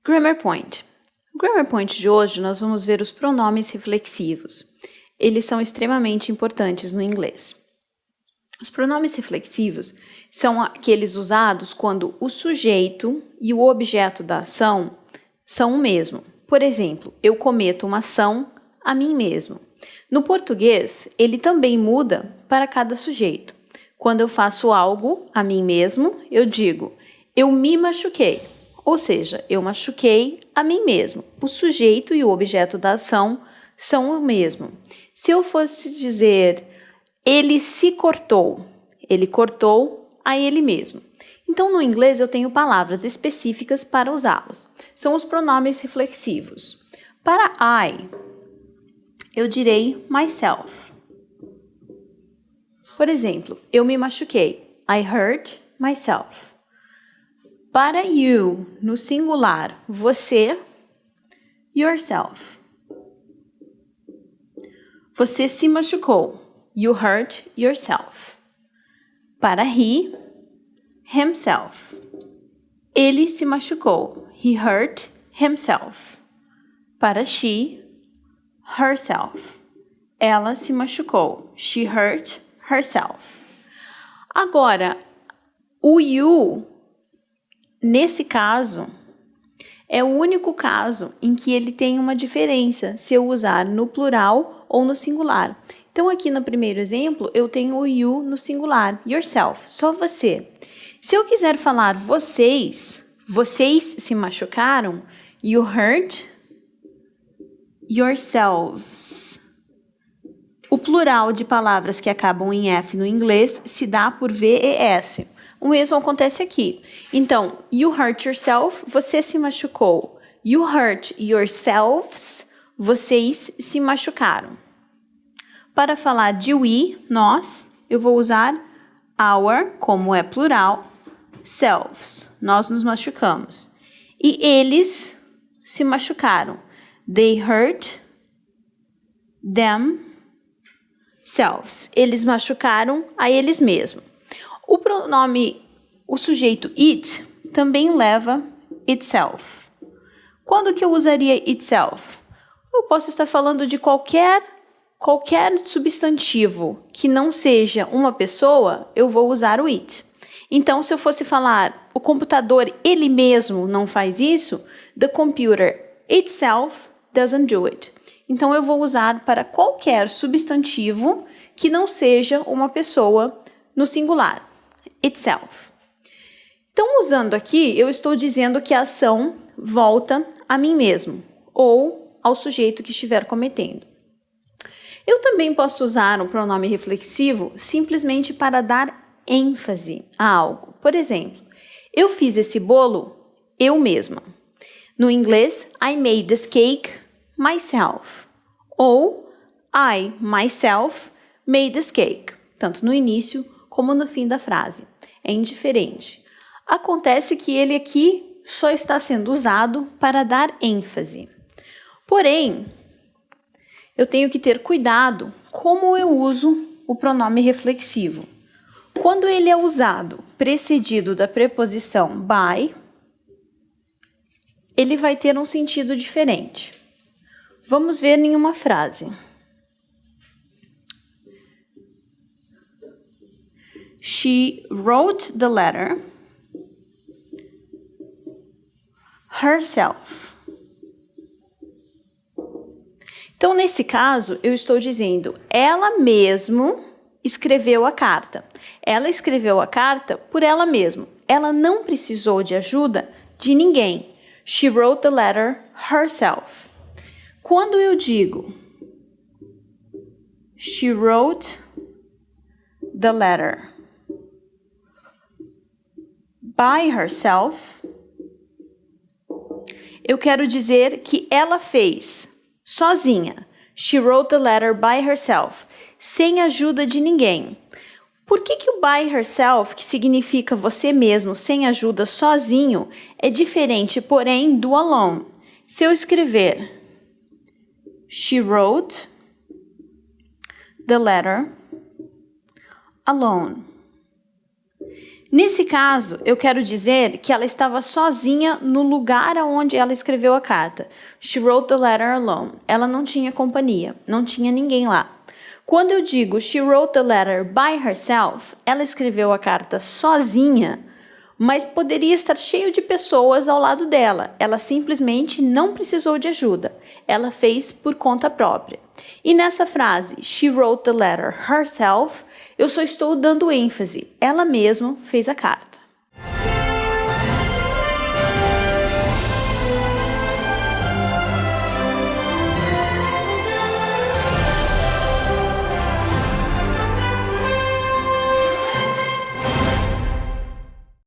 Grammar Point. No Grammar Point de hoje, nós vamos ver os pronomes reflexivos. Eles são extremamente importantes no inglês. Os pronomes reflexivos são aqueles usados quando o sujeito e o objeto da ação são o mesmo. Por exemplo, eu cometo uma ação a mim mesmo. No português, ele também muda para cada sujeito. Quando eu faço algo a mim mesmo, eu digo, eu me machuquei. Ou seja, eu machuquei a mim mesmo. O sujeito e o objeto da ação são o mesmo. Se eu fosse dizer, ele se cortou, ele cortou a ele mesmo. Então, no inglês, eu tenho palavras específicas para usá-los. São os pronomes reflexivos. Para I, eu direi myself. Por exemplo, eu me machuquei. I hurt myself. Para you, no singular, você, yourself. Você se machucou. You hurt yourself. Para he, himself. Ele se machucou. He hurt himself. Para she, herself. Ela se machucou. She hurt herself. Agora, o you, nesse caso, é o único caso em que ele tem uma diferença se eu usar no plural ou no singular. Então, aqui no primeiro exemplo, eu tenho o you no singular, yourself, só você. Se eu quiser falar vocês se machucaram, you hurt yourselves. O plural de palavras que acabam em F no inglês se dá por VES. O mesmo acontece aqui. Então, you hurt yourself, você se machucou. You hurt yourselves, vocês se machucaram. Para falar de we, nós, eu vou usar our, como é plural, selves, nós nos machucamos. E eles se machucaram. They hurt themselves. Eles machucaram a eles mesmos. O pronome, o sujeito it, também leva itself. Quando que eu usaria itself? Eu posso estar falando de qualquer substantivo que não seja uma pessoa, eu vou usar o it. Então, se eu fosse falar, o computador ele mesmo não faz isso, the computer itself doesn't do it. Então, eu vou usar para qualquer substantivo que não seja uma pessoa no singular, itself. Então, usando aqui, eu estou dizendo que a ação volta a mim mesmo, ou ao sujeito que estiver cometendo. Eu também posso usar um pronome reflexivo simplesmente para dar ênfase a algo. Por exemplo, eu fiz esse bolo eu mesma. No inglês, I made this cake myself. Ou I, myself, made this cake. Tanto no início como no fim da frase. É indiferente. Acontece que ele aqui só está sendo usado para dar ênfase. Porém, eu tenho que ter cuidado como eu uso o pronome reflexivo. Quando ele é usado precedido da preposição by, ele vai ter um sentido diferente. Vamos ver em uma frase. She wrote the letter herself. Então, nesse caso, eu estou dizendo, ela mesmo escreveu a carta. Ela escreveu a carta por ela mesma. Ela não precisou de ajuda de ninguém. She wrote the letter herself. Quando eu digo, she wrote the letter by herself, eu quero dizer que ela fez sozinha. She wrote the letter by herself, sem ajuda de ninguém. Por que o by herself, que significa você mesmo, sem ajuda, sozinho, é diferente, porém, do alone? Se eu escrever she wrote the letter alone, Nesse caso, eu quero dizer que ela estava sozinha no lugar onde ela escreveu a carta. She wrote the letter alone. Ela não tinha companhia, não tinha ninguém lá. Quando eu digo she wrote the letter by herself, ela escreveu a carta sozinha, mas poderia estar cheio de pessoas ao lado dela. Ela simplesmente não precisou de ajuda. Ela fez por conta própria. E nessa frase, she wrote the letter herself, eu só estou dando ênfase. Ela mesma fez a carta.